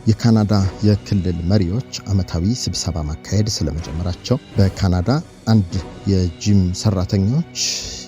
የካናዳ የክልል መሪዎች ዓመታዊ ስብሰባ ማካሄድ ስለመጀመራቸው፣ በካናዳ አንድ የጂም ሰራተኞች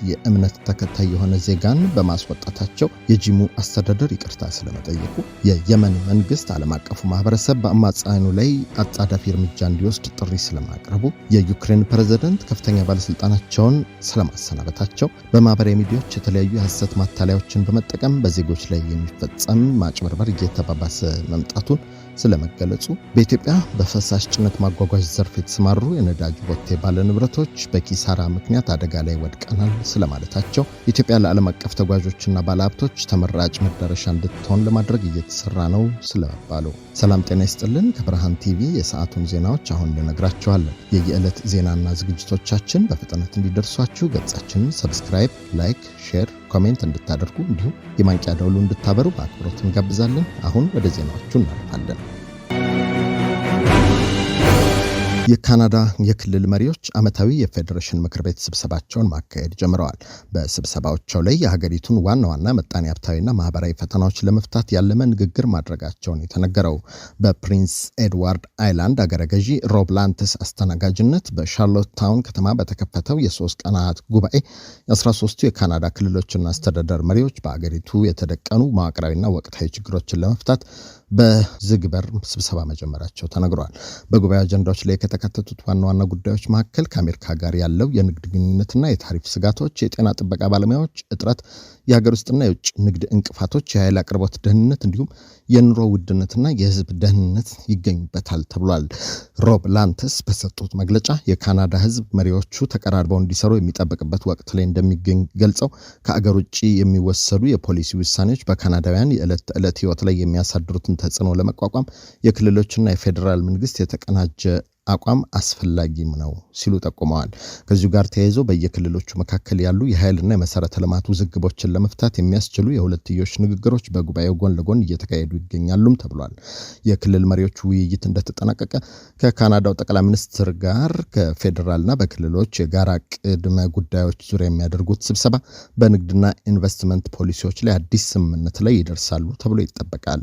የእምነት ተከታይ የሆነ ዜጋን በማስወጣታቸው የጂሙ አስተዳደር ይቅርታ ስለመጠየቁ፣ የየመን መንግስት ዓለም አቀፉ ማህበረሰብ በአማጽያኑ ላይ አጣዳፊ እርምጃ እንዲወስድ ጥሪ ስለማቅረቡ፣ የዩክሬን ፕሬዝዳንት ከፍተኛ ባለስልጣናቸውን ስለማሰናበታቸው፣ በማህበራዊ ሚዲያዎች የተለያዩ የሐሰት ማታለያዎችን በመጠቀም በዜጎች ላይ የሚፈጸም ማጭበርበር እየተባባሰ መምጣቱን ስለመገለጹ፣ በኢትዮጵያ በፈሳሽ ጭነት ማጓጓዣ ዘርፍ የተሰማሩ የነዳጅ ቦቴ ባለንብረቶች በኪሳራ ምክንያት አደጋ ላይ ወድቀናል ስለማለታቸው፣ ኢትዮጵያ ለዓለም አቀፍ ተጓዦችና ባለሀብቶች ተመራጭ መዳረሻ እንድትሆን ለማድረግ እየተሰራ ነው ስለመባሉ። ሰላም ጤና ይስጥልን። ከብርሃን ቲቪ የሰዓቱን ዜናዎች አሁን ልነግራችኋለን። የየዕለት ዜናና ዝግጅቶቻችን በፍጥነት እንዲደርሷችሁ ገጻችንን ሰብስክራይብ፣ ላይክ፣ ሼር፣ ኮሜንት እንድታደርጉ እንዲሁም የማንቂያ ደወሉ እንድታበሩ በአክብሮት እንጋብዛለን። አሁን ወደ ዜናዎቹ እናልፋለን። የካናዳ የክልል መሪዎች ዓመታዊ የፌዴሬሽን ምክር ቤት ስብሰባቸውን ማካሄድ ጀምረዋል። በስብሰባዎቻቸው ላይ የሀገሪቱን ዋና ዋና ምጣኔ ሀብታዊና ማህበራዊ ፈተናዎች ለመፍታት ያለመ ንግግር ማድረጋቸውን የተነገረው በፕሪንስ ኤድዋርድ አይላንድ አገረ ገዢ ሮብ ላንትስ አስተናጋጅነት በሻርሎት ታውን ከተማ በተከፈተው የ3 ቀናት ጉባኤ የ13ቱ የካናዳ ክልሎችና አስተዳደር መሪዎች በአገሪቱ የተደቀኑ መዋቅራዊና ወቅታዊ ችግሮችን ለመፍታት በዝግ በር ስብሰባ መጀመራቸው ተነግሯል። በጉባኤ አጀንዳዎች ላይ ከተካተቱት ዋና ዋና ጉዳዮች መካከል ከአሜሪካ ጋር ያለው የንግድ ግንኙነትና የታሪፍ ስጋቶች፣ የጤና ጥበቃ ባለሙያዎች እጥረት፣ የሀገር ውስጥና የውጭ ንግድ እንቅፋቶች፣ የኃይል አቅርቦት ደህንነት እንዲሁም የኑሮ ውድነትና የህዝብ ደህንነት ይገኙበታል ተብሏል። ሮብ ላንትስ በሰጡት መግለጫ የካናዳ ህዝብ መሪዎቹ ተቀራርበው እንዲሰሩ የሚጠበቅበት ወቅት ላይ እንደሚገኝ ገልጸው ከአገር ውጭ የሚወሰዱ የፖሊሲ ውሳኔዎች በካናዳውያን የዕለት ተዕለት ህይወት ላይ የሚያሳድሩትን ተጽዕኖ ለመቋቋም የክልሎችና የፌዴራል መንግስት የተቀናጀ አቋም አስፈላጊም ነው ሲሉ ጠቁመዋል። ከዚሁ ጋር ተያይዞ በየክልሎቹ መካከል ያሉ የኃይልና የመሰረተ ልማት ውዝግቦችን ለመፍታት የሚያስችሉ የሁለትዮሽ ንግግሮች በጉባኤው ጎን ለጎን እየተካሄዱ ይገኛሉም ተብሏል። የክልል መሪዎቹ ውይይት እንደተጠናቀቀ ከካናዳው ጠቅላይ ሚኒስትር ጋር ከፌዴራልና በክልሎች የጋራ ቅድመ ጉዳዮች ዙሪያ የሚያደርጉት ስብሰባ በንግድና ኢንቨስትመንት ፖሊሲዎች ላይ አዲስ ስምምነት ላይ ይደርሳሉ ተብሎ ይጠበቃል።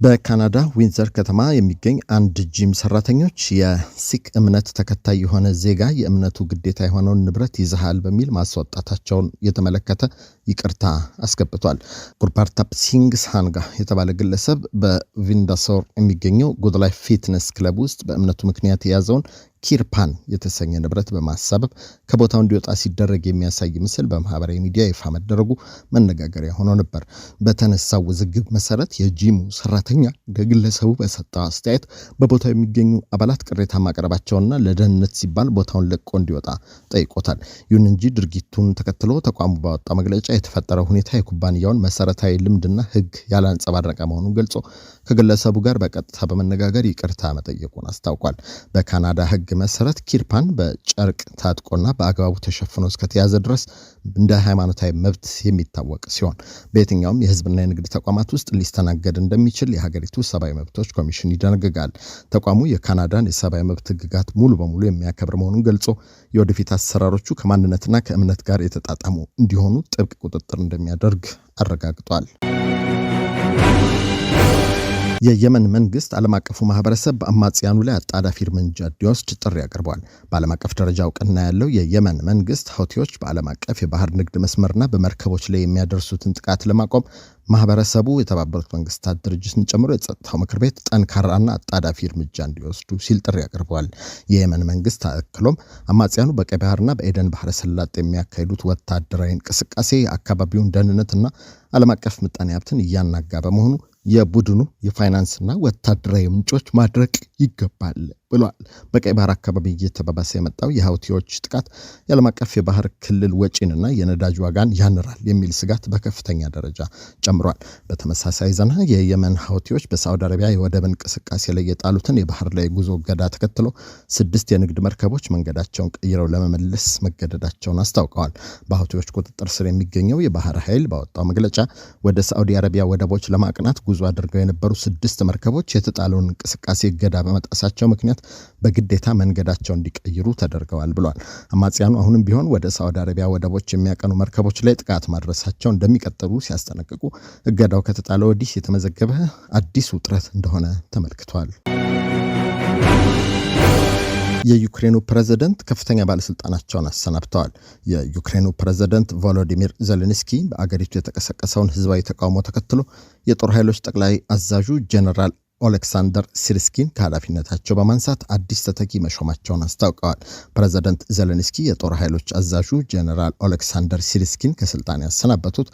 በካናዳ ዊንዘር ከተማ የሚገኝ አንድ ጂም ሰራተኞች የሲክ እምነት ተከታይ የሆነ ዜጋ የእምነቱ ግዴታ የሆነውን ንብረት ይዘሃል በሚል ማስወጣታቸውን የተመለከተ ይቅርታ አስገብቷል። ጉርፓርታፕ ሲንግ ሳንጋ የተባለ ግለሰብ በቪንዳሶር የሚገኘው ጉድ ላይፍ ፊትነስ ክለብ ውስጥ በእምነቱ ምክንያት የያዘውን ኪርፓን የተሰኘ ንብረት በማሳበብ ከቦታው እንዲወጣ ሲደረግ የሚያሳይ ምስል በማህበራዊ ሚዲያ ይፋ መደረጉ መነጋገሪያ ሆኖ ነበር። በተነሳው ውዝግብ መሰረት የጂሙ ሰራተኛ ለግለሰቡ በሰጠው አስተያየት በቦታው የሚገኙ አባላት ቅሬታ ማቅረባቸውና ለደህንነት ሲባል ቦታውን ለቆ እንዲወጣ ጠይቆታል። ይሁን እንጂ ድርጊቱን ተከትሎ ተቋሙ ባወጣው መግለጫ የተፈጠረው ሁኔታ የኩባንያውን መሰረታዊ ልምድና ሕግ ያላንጸባረቀ መሆኑን ገልጾ ከግለሰቡ ጋር በቀጥታ በመነጋገር ይቅርታ መጠየቁን አስታውቋል። በካናዳ ሕግ መሰረት ኪርፓን በጨርቅ ታጥቆና በአግባቡ ተሸፍኖ እስከተያዘ ድረስ እንደ ሃይማኖታዊ መብት የሚታወቅ ሲሆን በየትኛውም የህዝብና የንግድ ተቋማት ውስጥ ሊስተናገድ እንደሚችል የሀገሪቱ ሰብአዊ መብቶች ኮሚሽን ይደነግጋል። ተቋሙ የካናዳን የሰብአዊ መብት ህግጋት ሙሉ በሙሉ የሚያከብር መሆኑን ገልጾ የወደፊት አሰራሮቹ ከማንነትና ከእምነት ጋር የተጣጣሙ እንዲሆኑ ጥብቅ ቁጥጥር እንደሚያደርግ አረጋግጧል። የየመን መንግስት ዓለም አቀፉ ማህበረሰብ በአማጽያኑ ላይ አጣዳፊ እርምጃ እንዲወስድ ጥሪ አቅርቧል። በዓለም አቀፍ ደረጃ እውቅና ያለው የየመን መንግስት ሁቲዎች በዓለም አቀፍ የባህር ንግድ መስመርና በመርከቦች ላይ የሚያደርሱትን ጥቃት ለማቆም ማህበረሰቡ የተባበሩት መንግስታት ድርጅትን ጨምሮ የጸጥታው ምክር ቤት ጠንካራና አጣዳፊ እርምጃ እንዲወስዱ ሲል ጥሪ አቅርቧል። የየመን መንግስት አክሎም አማጽያኑ በቀይ ባህርና በኤደን ባህረ ሰላጤ የሚያካሂዱት ወታደራዊ እንቅስቃሴ የአካባቢውን ደህንነትና ዓለም አቀፍ ምጣኔ ሀብትን እያናጋ በመሆኑ የቡድኑ የፋይናንስና ወታደራዊ ምንጮች ማድረቅ ይገባል ብሏል። በቀይ ባህር አካባቢ እየተባባሰ የመጣው የሁቲዎች ጥቃት የዓለም አቀፍ የባህር ክልል ወጪንና የነዳጅ ዋጋን ያንራል የሚል ስጋት በከፍተኛ ደረጃ ጨምሯል። በተመሳሳይ ዜና የየመን ሁቲዎች በሳዑዲ አረቢያ የወደብ እንቅስቃሴ ላይ የጣሉትን የባህር ላይ ጉዞ እገዳ ተከትሎ 6 የንግድ መርከቦች መንገዳቸውን ቀይረው ለመመለስ መገደዳቸውን አስታውቀዋል። በሁቲዎች ቁጥጥር ስር የሚገኘው የባህር ኃይል ባወጣው መግለጫ ወደ ሳዑዲ አረቢያ ወደቦች ለማቅናት ጉዞ አድርገው የነበሩ 6 መርከቦች የተጣለውን እንቅስቃሴ እገዳ በመጣሳቸው ምክንያት በግዴታ መንገዳቸው እንዲቀይሩ ተደርገዋል ብሏል። አማጽያኑ አሁንም ቢሆን ወደ ሳዑዲ አረቢያ ወደቦች የሚያቀኑ መርከቦች ላይ ጥቃት ማድረሳቸው እንደሚቀጥሉ ሲያስጠነቅቁ እገዳው ከተጣለ ወዲህ የተመዘገበ አዲስ ውጥረት እንደሆነ ተመልክቷል። የዩክሬኑ ፕሬዝዳንት ከፍተኛ ባለስልጣናቸውን አሰናብተዋል። የዩክሬኑ ፕሬዝዳንት ቮሎዲሚር ዜሌንስኪ በአገሪቱ የተቀሰቀሰውን ህዝባዊ ተቃውሞ ተከትሎ የጦር ኃይሎች ጠቅላይ አዛዡ ጄኔራል ኦሌክሳንደር ሲርስኪን ከኃላፊነታቸው በማንሳት አዲስ ተተኪ መሾማቸውን አስታውቀዋል። ፕሬዝዳንት ዜሌንስኪ የጦር ኃይሎች አዛዡ ጄኔራል ኦሌክሳንደር ሲርስኪን ከስልጣን ያሰናበቱት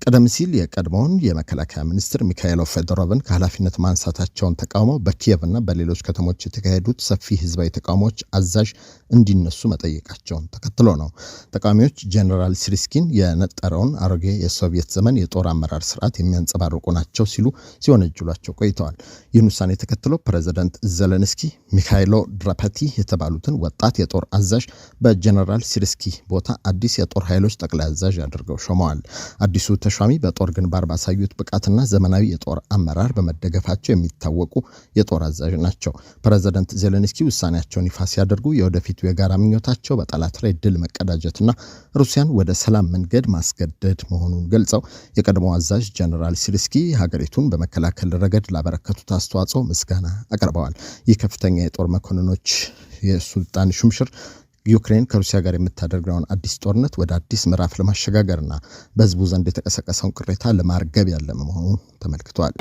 ቀደም ሲል የቀድሞውን የመከላከያ ሚኒስትር ሚካኤሎ ፌዶሮቭን ከኃላፊነት ማንሳታቸውን ተቃውመው በኪየቭና በሌሎች ከተሞች የተካሄዱት ሰፊ ህዝባዊ ተቃውሞዎች አዛዥ እንዲነሱ መጠየቃቸውን ተከትሎ ነው። ተቃዋሚዎች ጄኔራል ሲርስኪን የነጠረውን አሮጌ የሶቪየት ዘመን የጦር አመራር ስርዓት የሚያንጸባርቁ ናቸው ሲሉ ሲወነጅሏቸው ቆይተዋል። ይህን ውሳኔ ተከትሎ ፕሬዝዳንት ዜሌንስኪ ሚካኤሎ ድራፓቲ የተባሉትን ወጣት የጦር አዛዥ በጄኔራል ሲርስኪ ቦታ አዲስ የጦር ኃይሎች ጠቅላይ አዛዥ አድርገው ሾመዋል። አዲሱ ተሿሚ በጦር ግንባር ባሳዩት ብቃትና ዘመናዊ የጦር አመራር በመደገፋቸው የሚታወቁ የጦር አዛዥ ናቸው። ፕሬዝዳንት ዜሌንስኪ ውሳኔያቸውን ይፋ ሲያደርጉ የወደፊቱ የጋራ ምኞታቸው በጠላት ላይ ድል መቀዳጀትና ሩሲያን ወደ ሰላም መንገድ ማስገደድ መሆኑን ገልጸው የቀድሞው አዛዥ ጄኔራል ሲርስኪ ሀገሪቱን በመከላከል ረገድ ላበረከቱት አስተዋጽኦ ምስጋና አቅርበዋል። ይህ ከፍተኛ የጦር መኮንኖች የሱልጣን ሹምሽር ዩክሬን ከሩሲያ ጋር የምታደርገውን አዲስ ጦርነት ወደ አዲስ ምዕራፍ ለማሸጋገርና በህዝቡ ዘንድ የተቀሰቀሰውን ቅሬታ ለማርገብ ያለመ መሆኑ ተመልክቷል።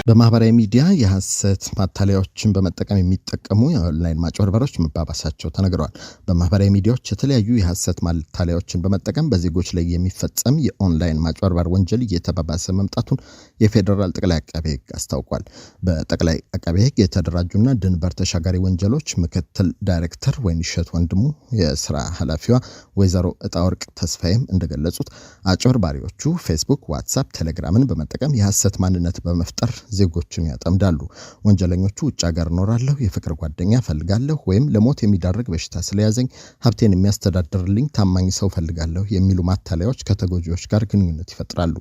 በማህበራዊ ሚዲያ የሐሰት ማታለያዎችን በመጠቀም የሚጠቀሙ የኦንላይን ማጭበርበሮች መባባሳቸው ተነግረዋል። በማህበራዊ ሚዲያዎች የተለያዩ የሐሰት ማታለያዎችን በመጠቀም በዜጎች ላይ የሚፈጸም የኦንላይን ማጭበርበር ወንጀል እየተባባሰ መምጣቱን የፌዴራል ጠቅላይ አቃቤ ሕግ አስታውቋል። በጠቅላይ አቃቤ ሕግ የተደራጁና ድንበር ተሻጋሪ ወንጀሎች ምክትል ዳይሬክተር ወይንሸት ወንድሙ የስራ ኃላፊዋ ወይዘሮ እጣወርቅ ተስፋዬም እንደገለጹት አጭበርባሪዎቹ ፌስቡክ፣ ዋትሳፕ፣ ቴሌግራምን በመጠቀም የሐሰት ማንነት በመፍጠር ዜጎችን ያጠምዳሉ። ወንጀለኞቹ ውጭ ሀገር እኖራለሁ፣ የፍቅር ጓደኛ ፈልጋለሁ፣ ወይም ለሞት የሚዳርግ በሽታ ስለያዘኝ ሀብቴን የሚያስተዳድርልኝ ታማኝ ሰው ፈልጋለሁ የሚሉ ማታለያዎች ከተጎጂዎች ጋር ግንኙነት ይፈጥራሉ።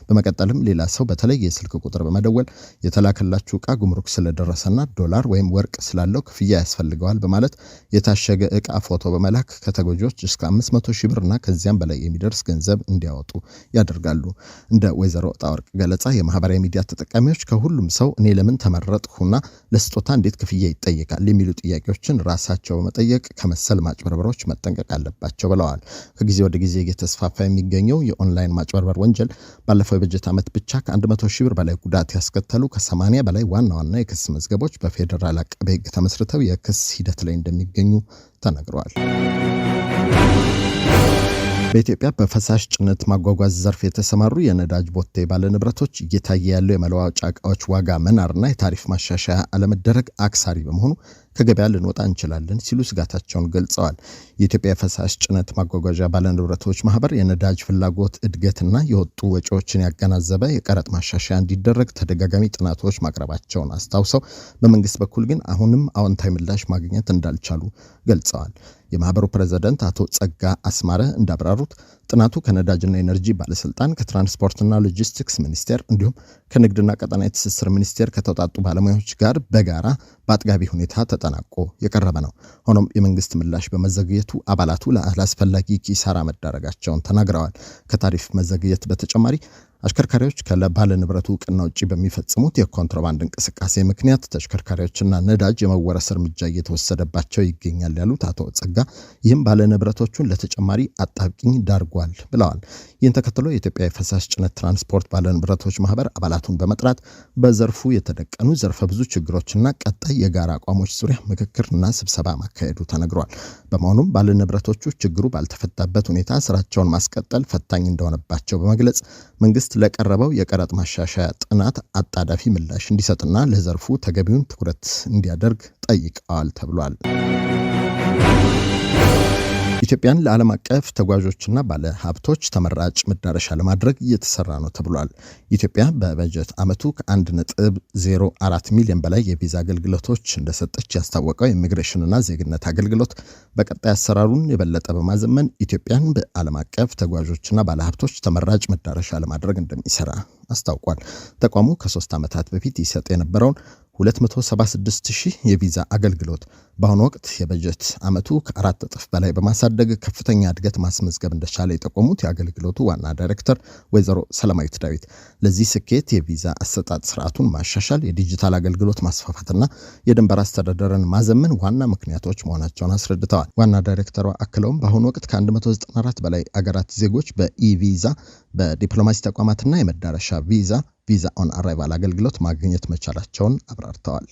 በመቀጠልም ሌላ ሰው በተለይ የስልክ ቁጥር በመደወል የተላከላችሁ ዕቃ ጉምሩክ ስለደረሰና ዶላር ወይም ወርቅ ስላለው ክፍያ ያስፈልገዋል በማለት የታሸገ ዕቃ ፎቶ በመላክ ከተጎጂዎች እስከ 500 ሺህ ብርና ከዚያም በላይ የሚደርስ ገንዘብ እንዲያወጡ ያደርጋሉ። እንደ ወይዘሮ ጣወርቅ ገለጻ የማህበራዊ ሚዲያ ተጠቃሚዎች ሁሉም ሰው እኔ ለምን ተመረጥኩና ለስጦታ እንዴት ክፍያ ይጠየቃል የሚሉ ጥያቄዎችን ራሳቸው በመጠየቅ ከመሰል ማጭበርበሮች መጠንቀቅ አለባቸው ብለዋል። ከጊዜ ወደ ጊዜ እየተስፋፋ የሚገኘው የኦንላይን ማጭበርበር ወንጀል ባለፈው የበጀት ዓመት ብቻ ከ100 ሺህ ብር በላይ ጉዳት ያስከተሉ ከ80 በላይ ዋና ዋና የክስ መዝገቦች በፌዴራል አቃቤ ሕግ ተመስርተው የክስ ሂደት ላይ እንደሚገኙ ተነግሯል። በኢትዮጵያ በፈሳሽ ጭነት ማጓጓዝ ዘርፍ የተሰማሩ የነዳጅ ቦቴ ባለንብረቶች እየታየ ያለው የመለዋወጫ ዕቃዎች ዋጋ መናርና የታሪፍ ማሻሻያ አለመደረግ አክሳሪ በመሆኑ ከገበያ ልንወጣ እንችላለን ሲሉ ስጋታቸውን ገልጸዋል። የኢትዮጵያ የፈሳሽ ጭነት ማጓጓዣ ባለንብረቶች ማህበር የነዳጅ ፍላጎት እድገትና የወጡ ወጪዎችን ያገናዘበ የቀረጥ ማሻሻያ እንዲደረግ ተደጋጋሚ ጥናቶች ማቅረባቸውን አስታውሰው በመንግስት በኩል ግን አሁንም አዎንታዊ ምላሽ ማግኘት እንዳልቻሉ ገልጸዋል። የማህበሩ ፕሬዝዳንት አቶ ጸጋ አስማረ እንዳብራሩት ጥናቱ ከነዳጅና ኤነርጂ ባለስልጣን፣ ከትራንስፖርትና ሎጂስቲክስ ሚኒስቴር እንዲሁም ከንግድና ቀጠናዊ ትስስር ሚኒስቴር ከተውጣጡ ባለሙያዎች ጋር በጋራ በአጥጋቢ ሁኔታ ተጠናቆ የቀረበ ነው። ሆኖም የመንግስት ምላሽ በመዘግየቱ አባላቱ ለአላስፈላጊ ኪሳራ መዳረጋቸውን ተናግረዋል። ከታሪፍ መዘግየት በተጨማሪ አሽከርካሪዎች ከባለ ንብረቱ ዕውቅና ውጪ በሚፈጽሙት የኮንትሮባንድ እንቅስቃሴ ምክንያት ተሽከርካሪዎችና ነዳጅ የመወረስ እርምጃ እየተወሰደባቸው ይገኛል ያሉት አቶ ጸጋ ይህም ባለ ንብረቶቹን ለተጨማሪ አጣብቂኝ ዳርጓል ብለዋል። ይህን ተከትሎ የኢትዮጵያ የፈሳሽ ጭነት ትራንስፖርት ባለ ንብረቶች ማህበር አባላቱን በመጥራት በዘርፉ የተደቀኑ ዘርፈ ብዙ ችግሮችና ቀጣይ የጋራ አቋሞች ዙሪያ ምክክርና ስብሰባ ማካሄዱ ተነግሯል። በመሆኑም ባለ ንብረቶቹ ችግሩ ባልተፈታበት ሁኔታ ስራቸውን ማስቀጠል ፈታኝ እንደሆነባቸው በመግለጽ መንግስት ለቀረበው የቀረጥ ማሻሻያ ጥናት አጣዳፊ ምላሽ እንዲሰጥና ለዘርፉ ተገቢውን ትኩረት እንዲያደርግ ጠይቀዋል ተብሏል። ኢትዮጵያን ለዓለም አቀፍ ተጓዦችና ባለ ሀብቶች ተመራጭ መዳረሻ ለማድረግ እየተሰራ ነው ተብሏል። ኢትዮጵያ በበጀት ዓመቱ ከ1.04 ሚሊዮን በላይ የቪዛ አገልግሎቶች እንደሰጠች ያስታወቀው የኢሚግሬሽንና ዜግነት አገልግሎት በቀጣይ አሰራሩን የበለጠ በማዘመን ኢትዮጵያን በዓለም አቀፍ ተጓዦችና ባለ ሀብቶች ተመራጭ መዳረሻ ለማድረግ እንደሚሰራ አስታውቋል። ተቋሙ ከ3 ዓመታት በፊት ይሰጥ የነበረውን 276,000 የቪዛ አገልግሎት በአሁኑ ወቅት የበጀት ዓመቱ ከ4 እጥፍ በላይ በማሳደግ ከፍተኛ እድገት ማስመዝገብ እንደቻለ የጠቆሙት የአገልግሎቱ ዋና ዳይሬክተር ወይዘሮ ሰላማዊት ዳዊት ለዚህ ስኬት የቪዛ አሰጣጥ ስርዓቱን ማሻሻል፣ የዲጂታል አገልግሎት ማስፋፋትና የድንበር አስተዳደርን ማዘመን ዋና ምክንያቶች መሆናቸውን አስረድተዋል። ዋና ዳይሬክተሯ አክለውም በአሁኑ ወቅት ከ194 በላይ አገራት ዜጎች በኢ-ቪዛ በዲፕሎማሲ ተቋማትና የመዳረሻ ቪዛ ኦን አራይቫል አገልግሎት ማግኘት መቻላቸውን አብራርተዋል።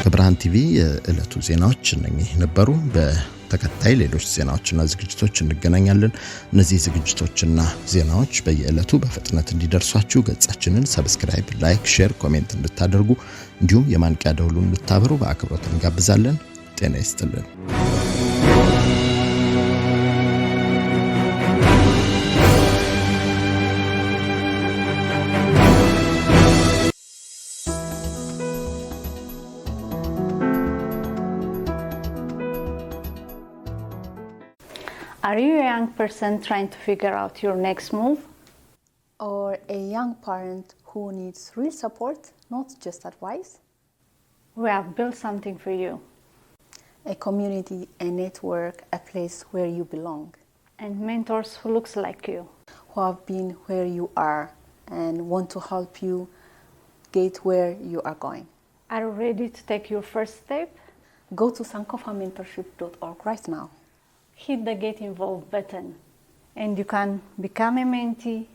ከብርሃን ቲቪ የዕለቱ ዜናዎች እነኚህ ነበሩ። በተከታይ ሌሎች ዜናዎችና ዝግጅቶች እንገናኛለን። እነዚህ ዝግጅቶችና ዜናዎች በየዕለቱ በፍጥነት እንዲደርሷችሁ ገጻችንን ሰብስክራይብ፣ ላይክ፣ ሼር፣ ኮሜንት እንድታደርጉ እንዲሁም የማንቂያ ደውሉን እንድታበሩ በአክብሮት እንጋብዛለን። ጤና ይስጥልን። Are you a young person trying to figure out your next move? Or a young parent who needs real support, not just advice? We have built something for you. A community, a network, a place where you belong. And mentors who looks like you. Who have been where you are and want to help you get where you are going. Are you ready to take your first step? Go to sankofamentorship.org right now. Hit the Get Involved button and you can become a mentee,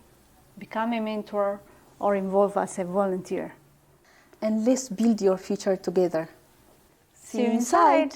become a mentor, or involve as a volunteer. And let's build your future together. See you inside!